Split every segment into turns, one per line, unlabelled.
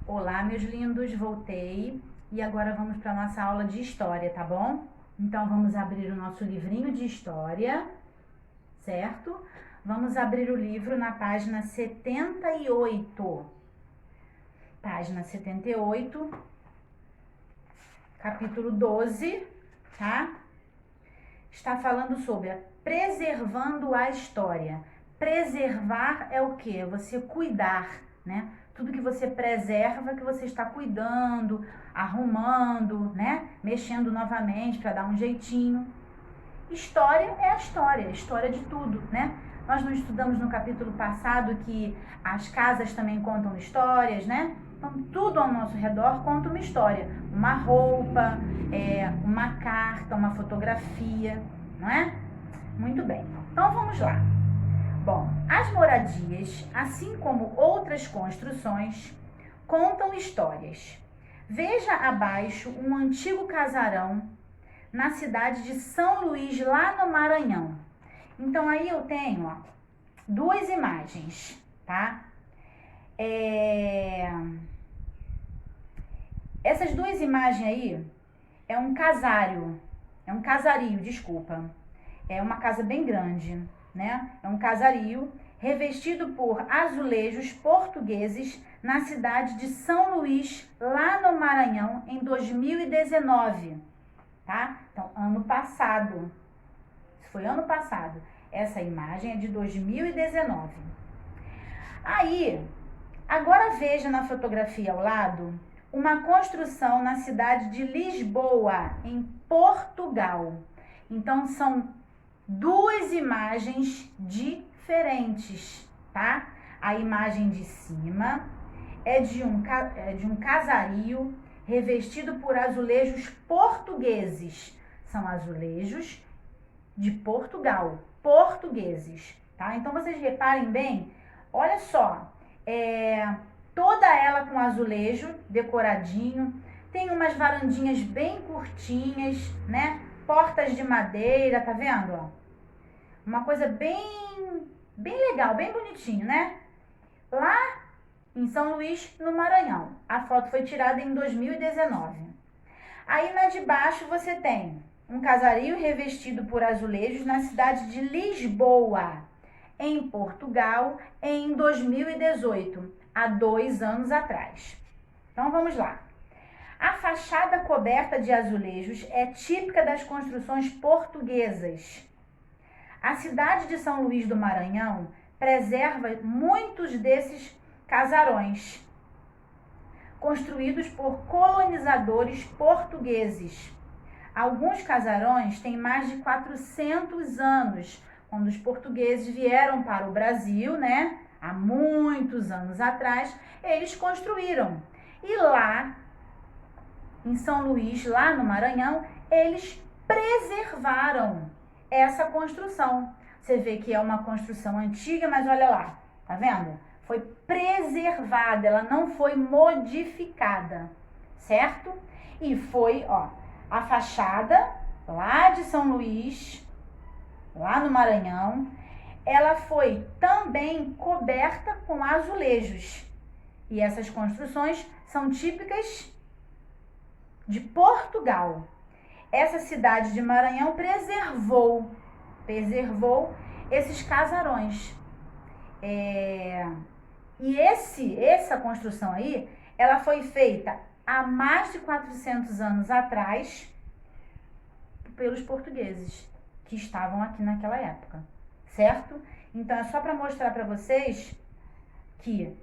Olá, meus lindos, voltei e agora vamos para a nossa aula de história, tá bom? Então vamos abrir o nosso livrinho de história, certo? Vamos abrir o livro na página 78. Página 78, capítulo 12, tá? Está falando sobre preservando a história. Preservar é o quê? Você cuidar, né? Tudo que você preserva, que você está cuidando, arrumando, né? Mexendo novamente para dar um jeitinho. História é a história de tudo, né? Nós não estudamos no capítulo passado que as casas também contam histórias, né? Então, tudo ao nosso redor conta uma história. Uma roupa, uma carta, uma fotografia, não é? Muito bem. Então, vamos lá. Bom, as moradias, assim como outras construções, contam histórias. Veja abaixo um antigo casarão na cidade de São Luís, lá no Maranhão. Então, aí eu tenho duas imagens, tá? Essas duas imagens aí é um casario, desculpa. É uma casa bem grande, né? É um casario revestido por azulejos portugueses na cidade de São Luís, lá no Maranhão, em 2019, tá? Então, ano passado. Isso foi ano passado. Essa imagem é de 2019. Aí, agora veja na fotografia ao lado uma construção na cidade de Lisboa, em Portugal. Então, são duas imagens diferentes, tá? A imagem de cima é de um casario revestido por azulejos portugueses. São azulejos de Portugal, portugueses, tá? Então, vocês reparem bem, olha só, toda ela com azulejo decoradinho, tem umas varandinhas bem curtinhas, né? Portas de madeira, tá vendo, ó? Uma coisa bem legal, bem bonitinho, né? Lá em São Luís, no Maranhão. A foto foi tirada em 2019. Aí na de baixo você tem um casario revestido por azulejos na cidade de Lisboa, em Portugal, em 2018, há 2 anos atrás. Então vamos lá. A fachada coberta de azulejos é típica das construções portuguesas. A cidade de São Luís do Maranhão preserva muitos desses casarões, construídos por colonizadores portugueses. Alguns casarões têm mais de 400 anos, quando os portugueses vieram para o Brasil, né? Há muitos anos atrás, eles construíram. E lá, em São Luís, lá no Maranhão, eles preservaram essa construção. Você vê que é uma construção antiga, mas olha lá, tá vendo? Foi preservada, ela não foi modificada, certo? E foi, ó, a fachada lá de São Luís, lá no Maranhão, ela foi também coberta com azulejos. E essas construções são típicas de Portugal. Essa cidade de Maranhão preservou esses casarões. E essa construção aí, ela foi feita há mais de 400 anos atrás pelos portugueses que estavam aqui naquela época, certo? Então, é só para mostrar para vocês que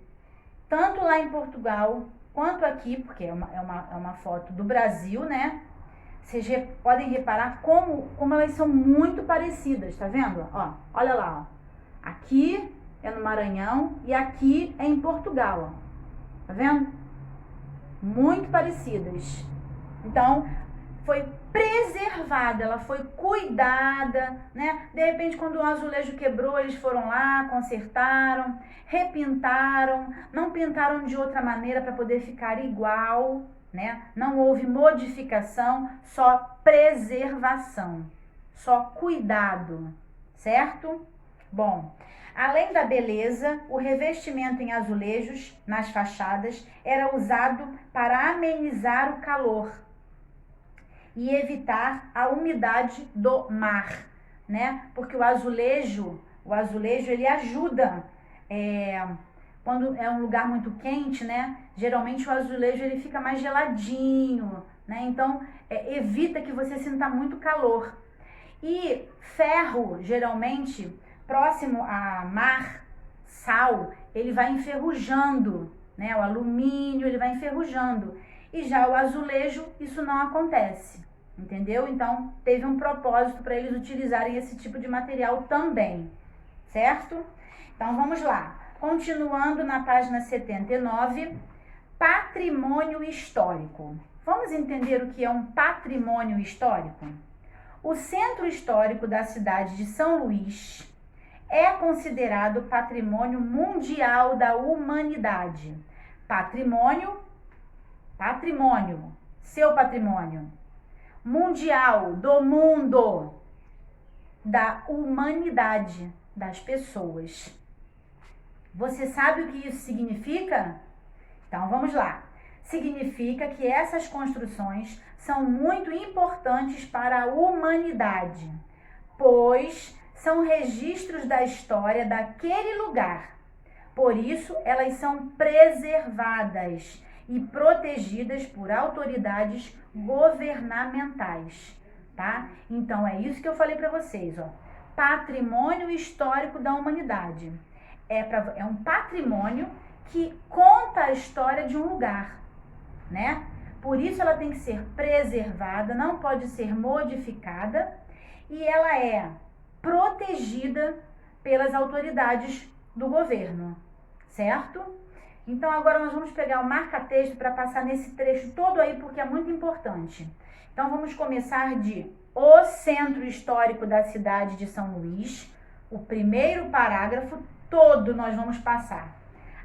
tanto lá em Portugal quanto aqui, porque é uma foto do Brasil, né? Vocês podem reparar como elas são muito parecidas, tá vendo? Ó, olha lá, ó. Aqui é no Maranhão e aqui é em Portugal, ó. Tá vendo? Muito parecidas. Então, foi preservada, ela foi cuidada, né? De repente, quando o azulejo quebrou, eles foram lá, consertaram, repintaram, não pintaram de outra maneira para poder ficar igual, né? Não houve modificação, só preservação, só cuidado, certo? Bom, além da beleza, o revestimento em azulejos nas fachadas era usado para amenizar o calor e evitar a umidade do mar, né? Porque o azulejo ele ajuda, quando é um lugar muito quente, né? Geralmente o azulejo ele fica mais geladinho, né? Então evita que você sinta muito calor. E ferro, geralmente, próximo a mar, sal, ele vai enferrujando, né? O alumínio, ele vai enferrujando. E já o azulejo, isso não acontece, entendeu? Então, teve um propósito para eles utilizarem esse tipo de material também, certo? Então, vamos lá. Continuando na página 79, patrimônio histórico. Vamos entender o que é um patrimônio histórico? O centro histórico da cidade de São Luís é considerado patrimônio mundial da humanidade. Patrimônio, seu patrimônio. Mundial, do mundo, da humanidade, das pessoas. Você sabe o que isso significa? Então vamos lá. Significa que essas construções são muito importantes para a humanidade, pois são registros da história daquele lugar. Por isso, elas são preservadas e protegidas por autoridades governamentais, tá? Então, é isso que eu falei para vocês, ó. Patrimônio histórico da humanidade. É um patrimônio que conta a história de um lugar, né? Por isso ela tem que ser preservada, não pode ser modificada e ela é protegida pelas autoridades do governo, certo? Então agora nós vamos pegar o marca-texto para passar nesse trecho todo aí porque é muito importante. Então vamos começar de o centro histórico da cidade de São Luís, o primeiro parágrafo todo nós vamos passar,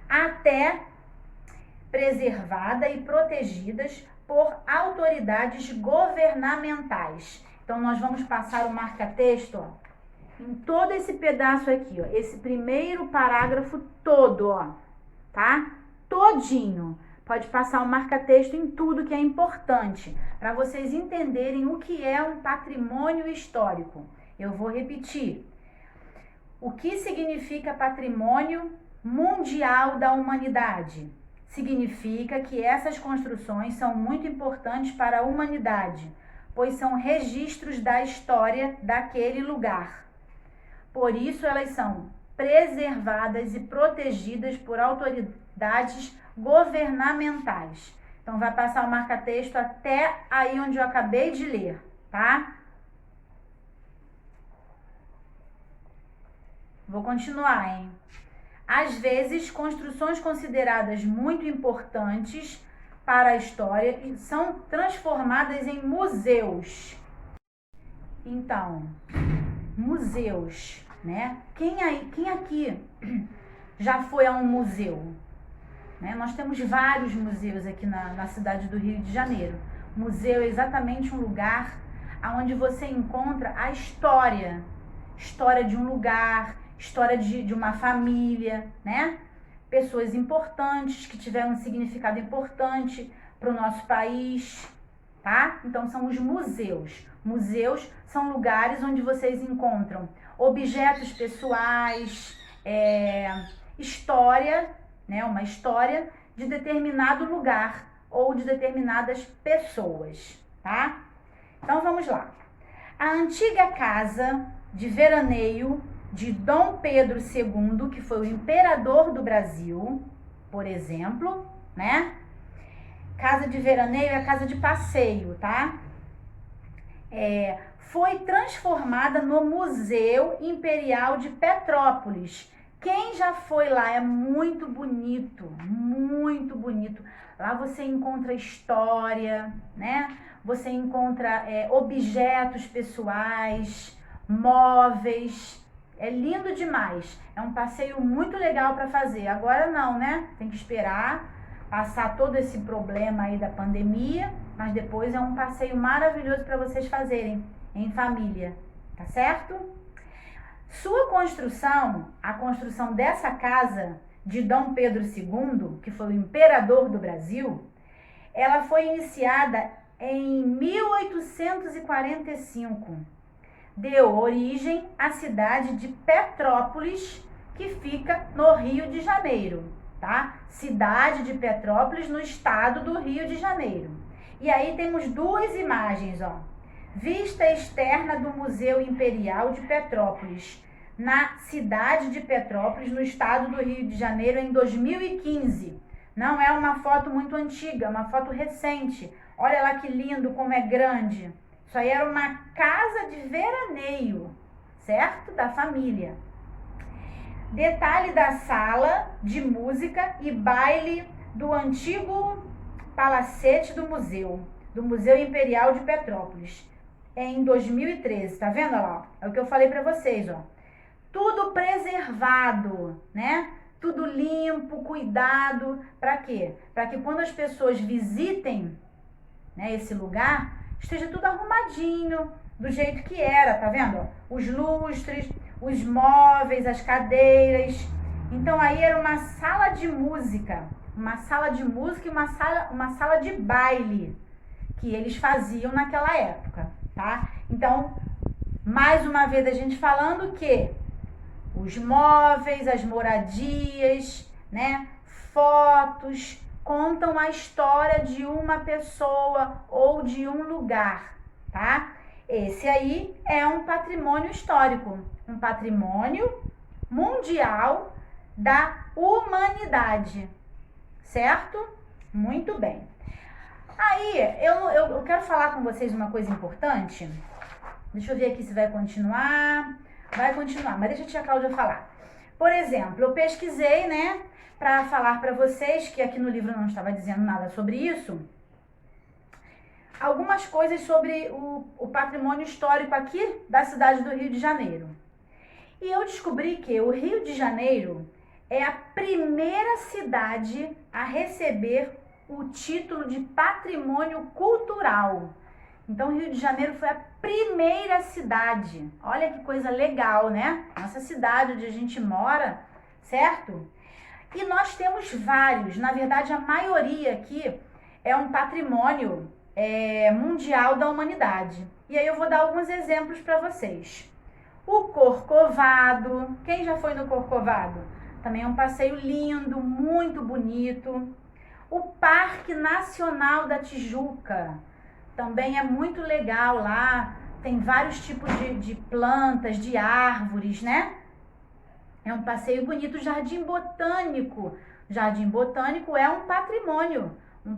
até preservada e protegidas por autoridades governamentais. Então, nós vamos passar o marca-texto em todo esse pedaço aqui, ó, esse primeiro parágrafo todo, ó, tá? Todinho. Pode passar o marca-texto em tudo que é importante, para vocês entenderem o que é um patrimônio histórico. Eu vou repetir. O que significa patrimônio mundial da humanidade? Significa que essas construções são muito importantes para a humanidade, pois são registros da história daquele lugar. Por isso, elas são preservadas e protegidas por autoridades governamentais. Então, vai passar o marca-texto até aí onde eu acabei de ler, tá? Vou continuar, hein? Às vezes, construções consideradas muito importantes para a história são transformadas em museus. Então, museus, né? Quem aqui já foi a um museu? Né? Nós temos vários museus aqui na cidade do Rio de Janeiro. Museu é exatamente um lugar onde você encontra a história de um lugar, história de uma família, né? Pessoas importantes que tiveram um significado importante para o nosso país, tá? Então, são os museus. Museus são lugares onde vocês encontram objetos pessoais, história, né? Uma história de determinado lugar ou de determinadas pessoas, tá? Então, vamos lá. A antiga casa de veraneio de Dom Pedro II, que foi o imperador do Brasil, por exemplo, né? Casa de veraneio é casa de passeio, tá? Foi transformada no Museu Imperial de Petrópolis. Quem já foi lá? É muito bonito, muito bonito. Lá você encontra história, né? Você encontra objetos pessoais, móveis. É lindo demais. É um passeio muito legal para fazer. Agora não, né? Tem que esperar passar todo esse problema aí da pandemia, mas depois é um passeio maravilhoso para vocês fazerem em família, tá certo? Sua construção, a construção dessa casa de Dom Pedro II, que foi o imperador do Brasil, ela foi iniciada em 1845. Deu origem à cidade de Petrópolis, que fica no Rio de Janeiro, tá? Cidade de Petrópolis, no estado do Rio de Janeiro. E aí temos duas imagens, ó. Vista externa do Museu Imperial de Petrópolis, na cidade de Petrópolis, no estado do Rio de Janeiro, em 2015. Não é uma foto muito antiga, é uma foto recente. Olha lá que lindo, como é grande. Isso aí era uma casa de veraneio, certo? Da família. Detalhe da sala de música e baile do antigo palacete do Museu Imperial de Petrópolis, em 2013. Tá vendo lá? É o que eu falei para vocês, ó. Tudo preservado, né? Tudo limpo, cuidado. Para quê? Para que quando as pessoas visitem, né, esse lugar, esteja tudo arrumadinho, do jeito que era, tá vendo? Os lustres, os móveis, as cadeiras. Então aí era uma sala de música e uma sala de baile que eles faziam naquela época, tá? Então, mais uma vez a gente falando que os móveis, as moradias, né, fotos contam a história de uma pessoa ou de um lugar, tá? Esse aí é um patrimônio histórico, um patrimônio mundial da humanidade, certo? Muito bem. Aí, eu quero falar com vocês uma coisa importante. Deixa eu ver aqui se vai continuar. Vai continuar, mas deixa a tia Cláudia falar. Por exemplo, eu pesquisei, né, para falar para vocês, que aqui no livro não estava dizendo nada sobre isso, algumas coisas sobre o patrimônio histórico aqui da cidade do Rio de Janeiro. E eu descobri que o Rio de Janeiro é a primeira cidade a receber o título de patrimônio cultural. Então, o Rio de Janeiro foi a primeira cidade. Olha que coisa legal, né? Nossa cidade onde a gente mora, certo? E nós temos vários. Na verdade, a maioria aqui é um patrimônio mundial da humanidade. E aí eu vou dar alguns exemplos para vocês. O Corcovado. Quem já foi no Corcovado? Também é um passeio lindo, muito bonito. O Parque Nacional da Tijuca. Também é muito legal lá. Tem vários tipos de plantas, de árvores, né? É um passeio bonito. Jardim Botânico. Jardim Botânico é um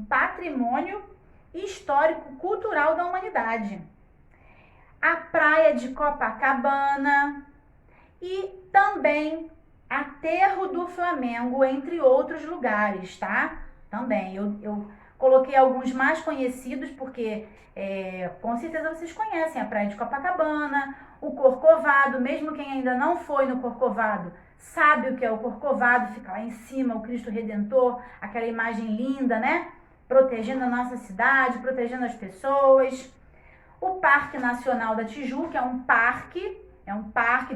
patrimônio histórico, cultural da humanidade. A Praia de Copacabana e também Aterro do Flamengo, entre outros lugares, tá? Também, eu coloquei alguns mais conhecidos, porque com certeza vocês conhecem a Praia de Copacabana, o Corcovado. Mesmo quem ainda não foi no Corcovado, sabe o que é o Corcovado, fica lá em cima, o Cristo Redentor, aquela imagem linda, né? Protegendo a nossa cidade, protegendo as pessoas. O Parque Nacional da Tijuca é um parque,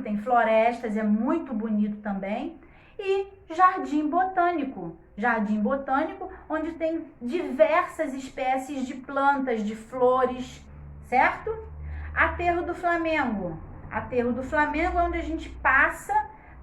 tem florestas, é muito bonito também. E Jardim Botânico, onde tem diversas espécies de plantas, de flores, certo? Aterro do Flamengo é onde a gente passa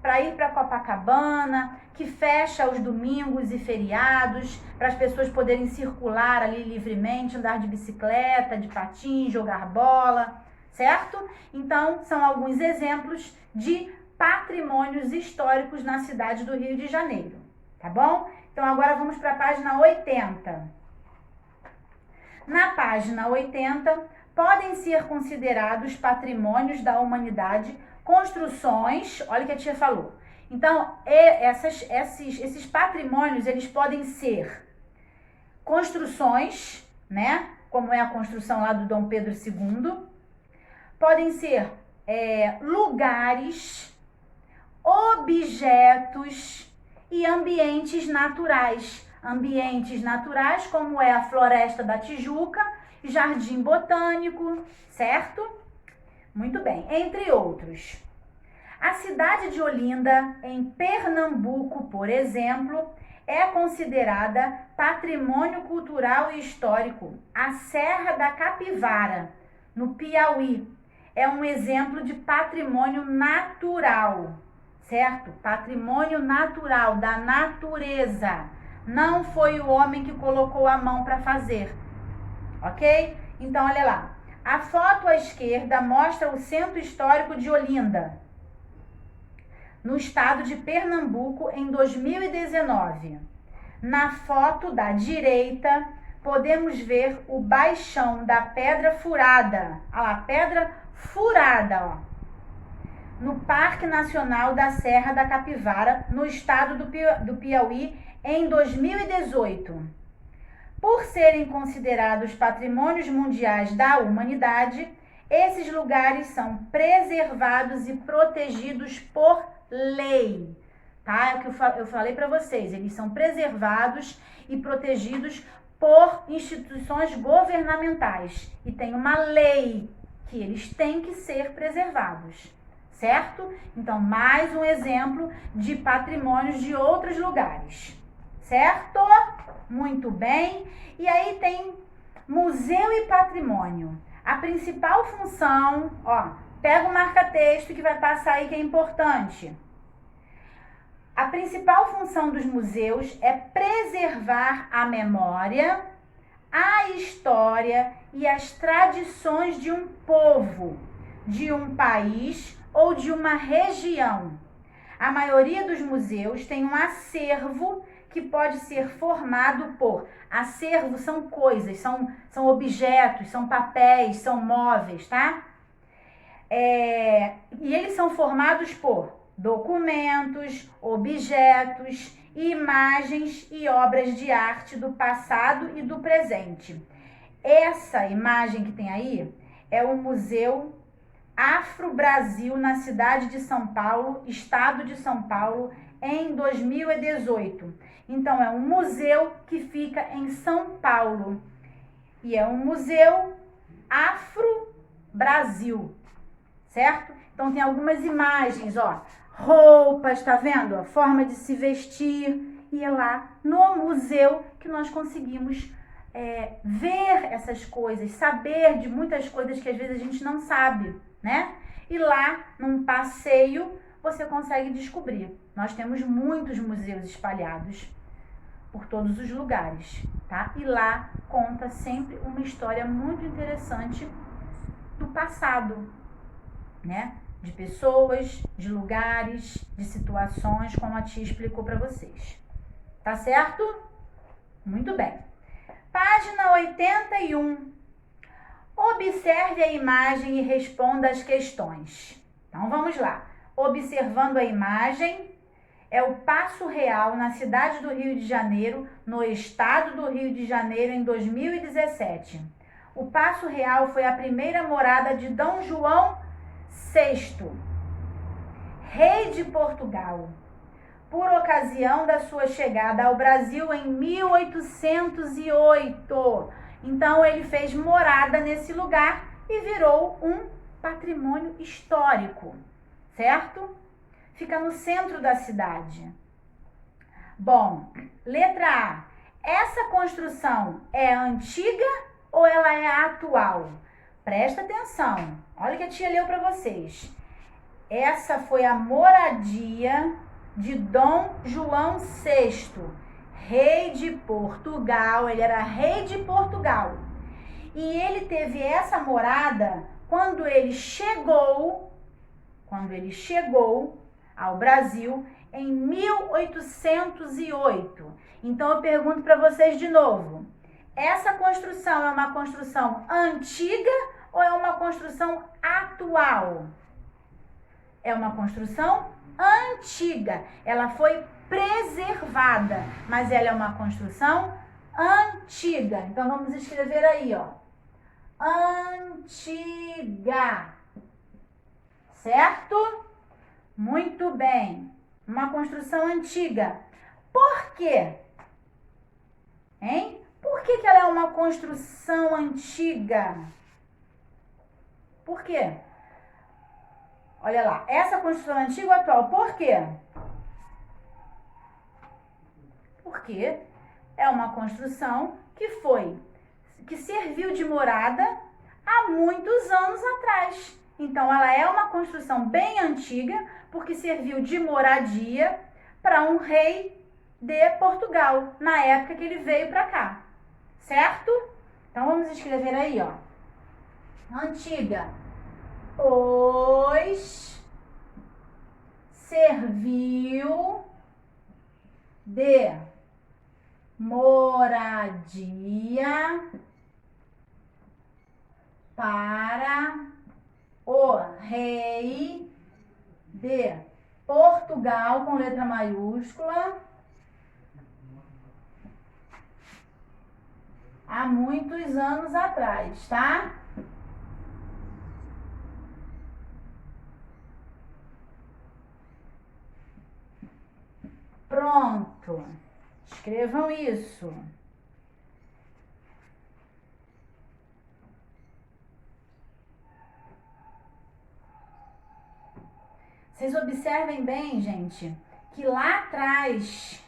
para ir para Copacabana, que fecha aos domingos e feriados, para as pessoas poderem circular ali livremente, andar de bicicleta, de patins, jogar bola, certo? Então, são alguns exemplos de patrimônios históricos na cidade do Rio de Janeiro, tá bom? Então, agora vamos para a página 80. Na página 80, podem ser considerados patrimônios da humanidade construções, olha o que a tia falou. Então, esses patrimônios, eles podem ser construções, né? Como é a construção lá do Dom Pedro II. Podem ser lugares, objetos e ambientes naturais. Ambientes naturais, como é a Floresta da Tijuca, Jardim Botânico, certo? Muito bem, entre outros. A cidade de Olinda, em Pernambuco, por exemplo, é considerada patrimônio cultural e histórico. A Serra da Capivara, no Piauí, é um exemplo de patrimônio natural, certo? Patrimônio natural, da natureza. Não foi o homem que colocou a mão para fazer, ok? Então, olha lá. A foto à esquerda mostra o Centro Histórico de Olinda, no estado de Pernambuco, em 2019. Na foto da direita, podemos ver o baixão da Pedra Furada. Olha lá, Pedra Furada, ó. No Parque Nacional da Serra da Capivara, no estado do Piauí, em 2018. Por serem considerados patrimônios mundiais da humanidade, esses lugares são preservados e protegidos por lei, tá? É o que eu falei para vocês, eles são preservados e protegidos por instituições governamentais e tem uma lei que eles têm que ser preservados, certo? Então, mais um exemplo de patrimônios de outros lugares, certo? Muito bem. E aí tem museu e patrimônio. A principal função, ó, pega o marca-texto que vai passar aí que é importante. A principal função dos museus é preservar a memória, a história e as tradições de um povo, de um país ou de uma região. A maioria dos museus tem um acervo que pode ser formado por... Acervo são coisas, são objetos, são papéis, são móveis, tá? E eles são formados por documentos, objetos, imagens e obras de arte do passado e do presente. Essa imagem que tem aí é o Museu Afro-Brasil na cidade de São Paulo, estado de São Paulo, em 2018. Então, é um museu que fica em São Paulo. E é um museu Afro-Brasil, certo? Então, tem algumas imagens, ó. Roupas, tá vendo? A forma de se vestir. E é lá no museu que nós conseguimos ver essas coisas, saber de muitas coisas que às vezes a gente não sabe, né? E lá, num passeio, você consegue descobrir. Nós temos muitos museus espalhados por todos os lugares, tá? E lá conta sempre uma história muito interessante do passado, né? De pessoas, de lugares, de situações, como a tia explicou para vocês. Tá certo? Muito bem. Página 81. Observe a imagem e responda as questões. Então, vamos lá. Observando a imagem, é o Paço Real, na cidade do Rio de Janeiro, no estado do Rio de Janeiro, em 2017. O Paço Real foi a primeira morada de Dom João VI, rei de Portugal, por ocasião da sua chegada ao Brasil em 1808. Então, ele fez morada nesse lugar e virou um patrimônio histórico, certo? Fica no centro da cidade. Bom, letra A. Essa construção é antiga ou ela é atual? Presta atenção. Olha o que a tia leu para vocês. Essa foi a moradia de Dom João VI, rei de Portugal. Ele era rei de Portugal. E ele teve essa morada quando ele chegou ao Brasil em 1808. Então eu pergunto para vocês de novo. Essa construção é uma construção antiga ou é uma construção atual? É uma construção antiga. Ela foi preservada, mas ela é uma construção antiga. Então vamos escrever aí, ó. Antiga. Certo? Muito bem. Uma construção antiga. Por quê? Hein? Por que ela é uma construção antiga? Por quê? Olha lá, essa construção antiga ou atual, por quê? Porque é uma construção que serviu de morada há muitos anos atrás. Então, ela é uma construção bem antiga, porque serviu de moradia para um rei de Portugal, na época que ele veio para cá, certo? Então, vamos escrever aí, ó. Antiga, pois serviu de moradia para o rei de Portugal, com letra maiúscula, há muitos anos atrás, tá? Pronto. Escrevam isso. Vocês observem bem, gente, que lá atrás,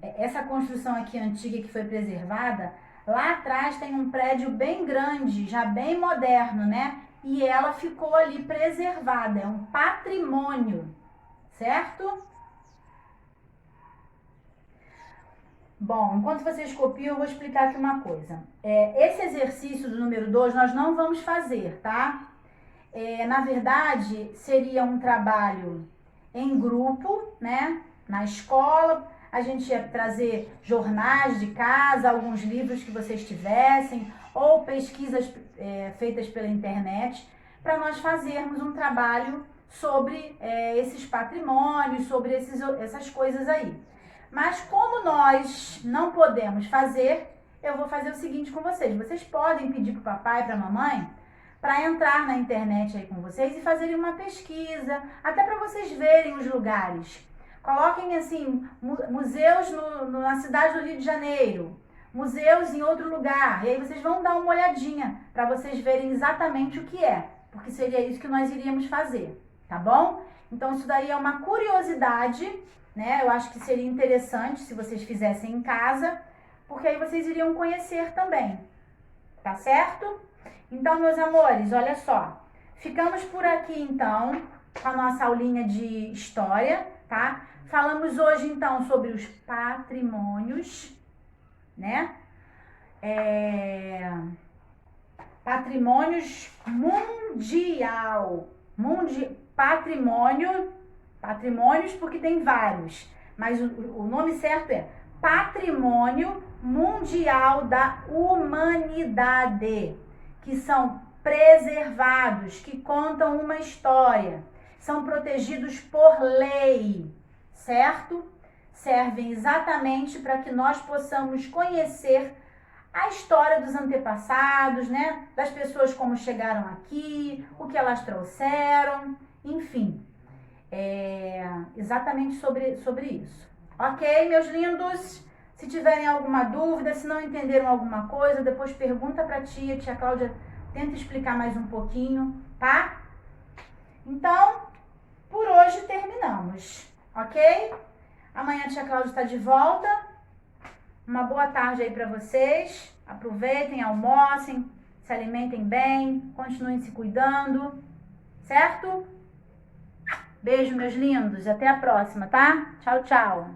essa construção aqui antiga que foi preservada, lá atrás tem um prédio bem grande, já bem moderno, né? E ela ficou ali preservada, é um patrimônio, certo? Bom, enquanto vocês copiam, eu vou explicar aqui uma coisa. Esse exercício do número 2 nós não vamos fazer, tá? Na verdade, seria um trabalho em grupo, né? Na escola, a gente ia trazer jornais de casa, alguns livros que vocês tivessem, ou pesquisas feitas pela internet, para nós fazermos um trabalho sobre esses patrimônios, sobre essas coisas aí. Mas como nós não podemos fazer, eu vou fazer o seguinte com vocês. Vocês podem pedir para o papai e para a mamãe para entrar na internet aí com vocês e fazerem uma pesquisa, até para vocês verem os lugares. Coloquem assim, museus na cidade do Rio de Janeiro, museus em outro lugar, e aí vocês vão dar uma olhadinha para vocês verem exatamente o que é, porque seria isso que nós iríamos fazer, tá bom? Então isso daí é uma curiosidade, né? Eu acho que seria interessante se vocês fizessem em casa, porque aí vocês iriam conhecer também, tá certo? Então, meus amores, olha só, ficamos por aqui então com a nossa aulinha de história, tá? Falamos hoje então sobre os patrimônios, né? Patrimônios patrimônios porque tem vários, mas o nome certo é Patrimônio Mundial da Humanidade, que são preservados, que contam uma história, são protegidos por lei, certo? Servem exatamente para que nós possamos conhecer a história dos antepassados, né? Das pessoas como chegaram aqui, o que elas trouxeram, enfim, exatamente sobre isso. Ok, meus lindos? Se tiverem alguma dúvida, se não entenderam alguma coisa, depois pergunta para a tia Cláudia tenta explicar mais um pouquinho, tá? Então, por hoje terminamos, ok? Amanhã a tia Cláudia está de volta. Uma boa tarde aí para vocês. Aproveitem, almocem, se alimentem bem, continuem se cuidando, certo? Beijo, meus lindos. Até a próxima, tá? Tchau, tchau.